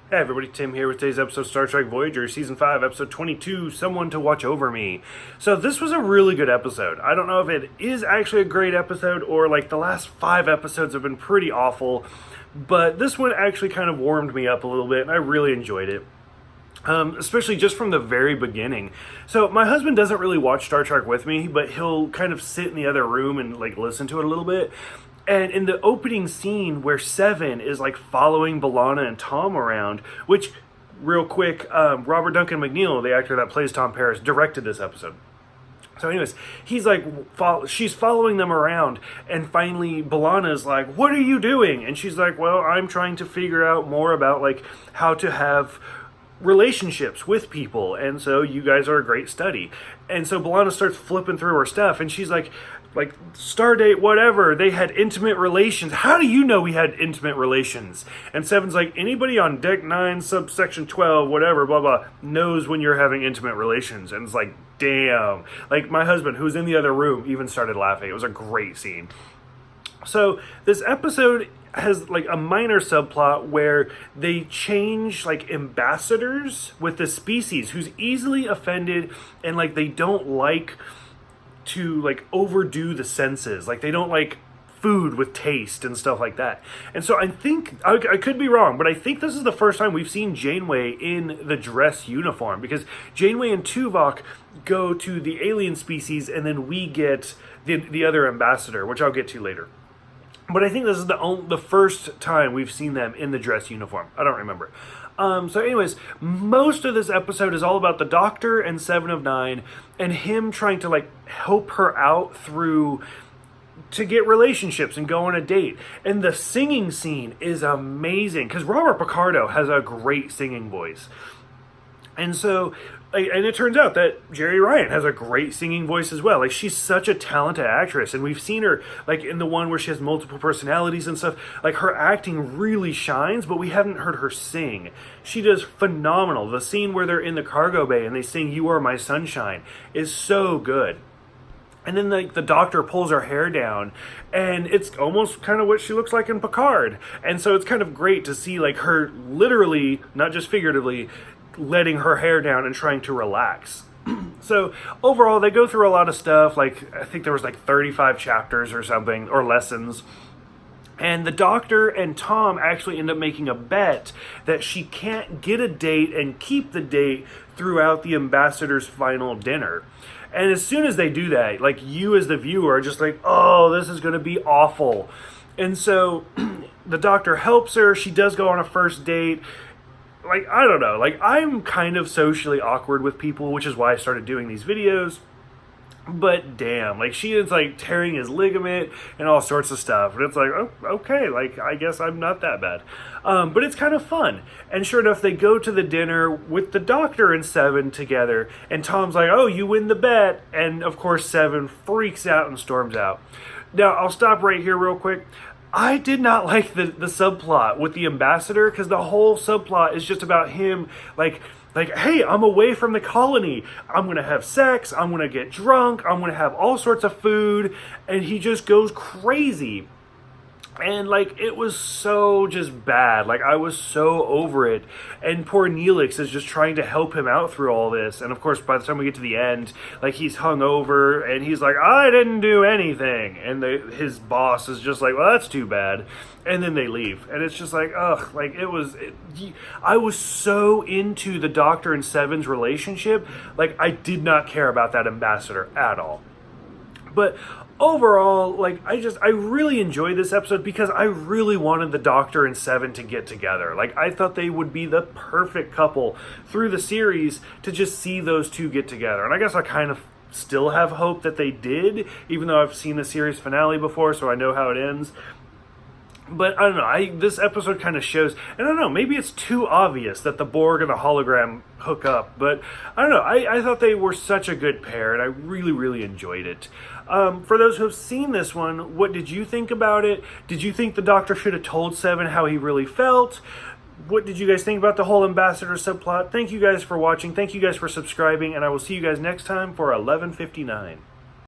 Hey everybody, Tim here with today's episode of Star Trek Voyager, Season 5, Episode 22, Someone to Watch Over Me. So this was a really good episode. I don't know if it is actually a great episode or like the last 5 episodes have been pretty awful, but this one actually kind of warmed me up a little bit and I really enjoyed it. Especially just from the very beginning. So my husband doesn't really watch Star Trek with me, but he'll kind of sit in the other room and like listen to it a little bit. And in the opening scene where Seven is like following B'Elanna and Tom around, which, real quick, Robert Duncan McNeil, the actor that plays Tom Paris, directed this episode. So anyways, he's like, she's following them around, and finally B'Elanna's like, "What are you doing?" And she's like, "Well, I'm trying to figure out more about like how to have relationships with people, and so you guys are a great study." And so B'Elanna starts flipping through her stuff, and she's like Stardate, whatever, they had intimate relations. How do you know we had intimate relations? And Seven's like, anybody on deck 9 subsection 12 whatever blah blah knows when you're having intimate relations. And it's like, damn. Like my husband, who's in the other room, even started laughing. It was a great scene. So this episode has like a minor subplot where they change like ambassadors with the species who's easily offended, and like they don't like to like overdo the senses. Like they don't like food with taste and stuff like that. And so I think, I could be wrong, but I think this is the first time we've seen Janeway in the dress uniform, because Janeway and Tuvok go to the alien species and then we get the other ambassador, which I'll get to later. But I think this is the first time we've seen them in the dress uniform. I don't remember. So anyways, most of this episode is all about the Doctor and Seven of Nine and him trying to like help her out to get relationships and go on a date. And the singing scene is amazing because Robert Picardo has a great singing voice. And so, and it turns out that Jeri Ryan has a great singing voice as well. Like, she's such a talented actress, and we've seen her, like, in the one where she has multiple personalities and stuff. Like, her acting really shines, but we haven't heard her sing. She does phenomenal. The scene where they're in the cargo bay and they sing "You Are My Sunshine" is so good. And then the Doctor pulls her hair down, and it's almost kind of what she looks like in Picard. And so it's kind of great to see, like, her literally, not just figuratively, letting her hair down and trying to relax. So overall, they go through a lot of stuff. Like, I think there was like 35 chapters or something, or lessons. And the Doctor and Tom actually end up making a bet that she can't get a date and keep the date throughout the ambassador's final dinner. And as soon as they do that, like, you as the viewer are just like, oh, this is going to be awful. And so the Doctor helps her. She does go on a first date. Like, I don't know, like, I'm kind of socially awkward with people, which is why I started doing these videos. But damn, like, she is like tearing his ligament and all sorts of stuff. And it's like, oh, okay, like, I guess I'm not that bad. But it's kind of fun. And sure enough, they go to the dinner with the Doctor and Seven together. And Tom's like, oh, you win the bet. And of course, Seven freaks out and storms out. Now, I'll stop right here real quick. I did not like the subplot with the ambassador, because the whole subplot is just about him like, hey, I'm away from the colony. I'm going to have sex. I'm going to get drunk. I'm going to have all sorts of food. And he just goes crazy. And, like, it was so just bad. Like, I was so over it. And poor Neelix is just trying to help him out through all this. And, of course, by the time we get to the end, like, he's hungover. And he's like, I didn't do anything. And his boss is just like, well, that's too bad. And then they leave. And it's just like, ugh. Like, I was so into the Doctor and Seven's relationship. Like, I did not care about that ambassador at all. But overall, like, I really enjoyed this episode because I really wanted the Doctor and Seven to get together. Like, I thought they would be the perfect couple through the series to just see those two get together. And I guess I kind of still have hope that they did, even though I've seen the series finale before, so I know how it ends. But I don't know, this episode kind of shows, and I don't know, maybe it's too obvious that the Borg and the hologram hook up, but I don't know, I thought they were such a good pair, and I really, really enjoyed it. For those who have seen this one, what did you think about it? Did you think the Doctor should have told Seven how he really felt? What did you guys think about the whole ambassador subplot? Thank you guys for watching, thank you guys for subscribing, and I will see you guys next time for 11:59.